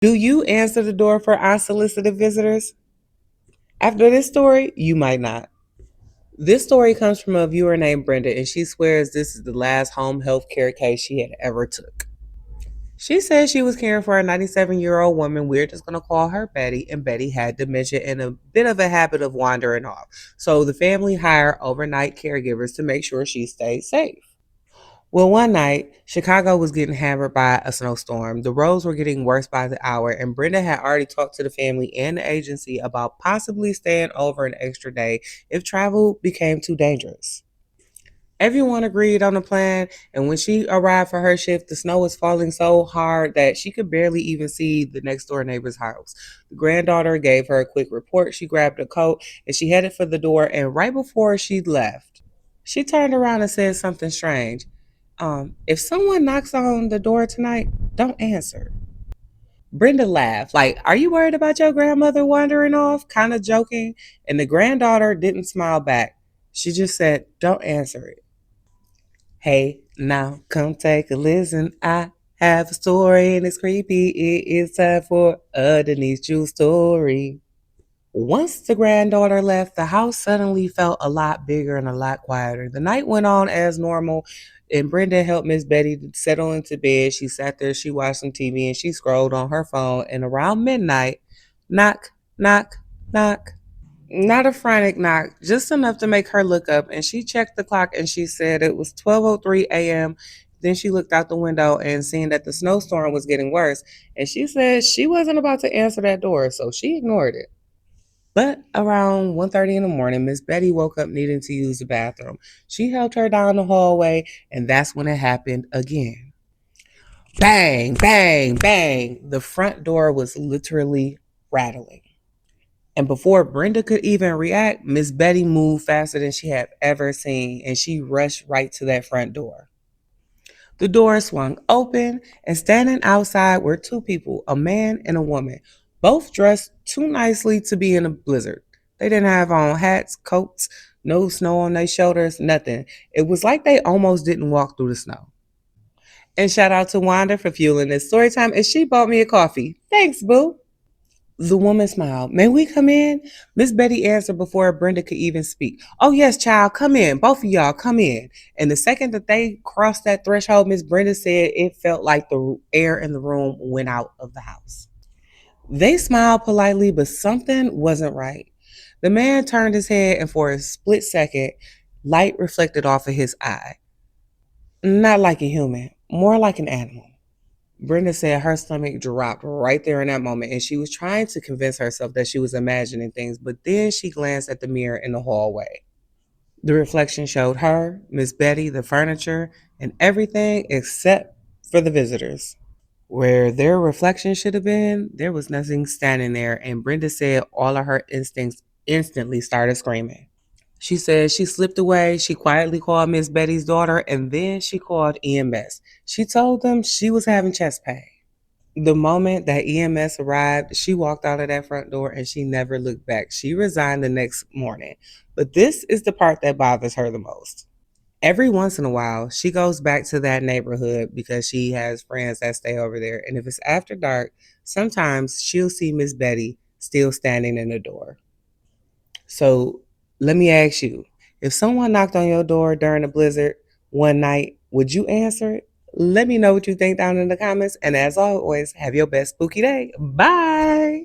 Do you answer the door for unsolicited visitors? After this story, you might not. This story comes from a viewer named Brenda, and she swears this is the last home health care case she had ever took. She says she was caring for a 97-year-old woman. We're just going to call her Betty, and Betty had dementia and a bit of a habit of wandering off. So the family hired overnight caregivers to make sure she stayed safe. Well, one night, Chicago was getting hammered by a snowstorm. The roads were getting worse by the hour, and Brenda had already talked to the family and the agency about possibly staying over an extra day if travel became too dangerous. Everyone agreed on the plan, and when she arrived for her shift, the snow was falling so hard that she could barely even see the next door neighbor's house. The granddaughter gave her a quick report. She grabbed a coat and she headed for the door, and right before she left, she turned around and said something strange. If someone knocks on the door tonight, don't answer. Brenda laughed, like, are you worried about your grandmother wandering off? Kind of joking. And the granddaughter didn't smile back. She just said, don't answer it. Hey, now come take a listen. I have a story and it's creepy. It is time for a Denise.Jewels story. Once the granddaughter left, the house suddenly felt a lot bigger and a lot quieter. The night went on as normal, and Brenda helped Miss Betty to settle into bed. She sat there, she watched some TV, and she scrolled on her phone. And around midnight, knock, knock, knock. Not a frantic knock, just enough to make her look up. And she checked the clock and she said it was 12:03 a.m. Then she looked out the window and seeing that the snowstorm was getting worse. And she said she wasn't about to answer that door, so she ignored it. But around 1:30 in the morning, Miss Betty woke up needing to use the bathroom. She helped her down the hallway, and that's when it happened again. Bang, bang, bang. The front door was literally rattling. And before Brenda could even react, Miss Betty moved faster than she had ever seen, and she rushed right to that front door. The door swung open, and standing outside were two people, a man and a woman, both dressed too nicely to be in a blizzard. They didn't have on hats, coats, no snow on their shoulders, nothing. It was like they almost didn't walk through the snow. And shout out to Wanda for fueling this story time, and she bought me a coffee. Thanks, boo. The woman smiled. May we come in? Miss Betty answered before Brenda could even speak. Oh, yes, child, come in. Both of y'all, come in. And the second that they crossed that threshold, Miss Brenda said it felt like the air in the room went out of the house. They smiled politely, but something wasn't right. The man turned his head, and for a split second, light reflected off of his eye. Not like a human, more like an animal. Brenda said her stomach dropped right there in that moment, and she was trying to convince herself that she was imagining things, but then she glanced at the mirror in the hallway. The reflection showed her, Miss Betty, the furniture, and everything except for the visitors. Where their reflection should have been, there was nothing standing there, and Brenda said all of her instincts instantly started screaming. She said she slipped away. She quietly called Miss Betty's daughter, and then she called EMS. She told them she was having chest pain. The moment that EMS arrived, she walked out of that front door and she never looked back. She resigned the next morning. But this is the part that bothers her the most. Every once in a while, she goes back to that neighborhood because she has friends that stay over there. And if it's after dark, sometimes she'll see Miss Betty still standing in the door. So let me ask you, if someone knocked on your door during a blizzard one night, would you answer it? Let me know what you think down in the comments. And as always, have your best spooky day. Bye.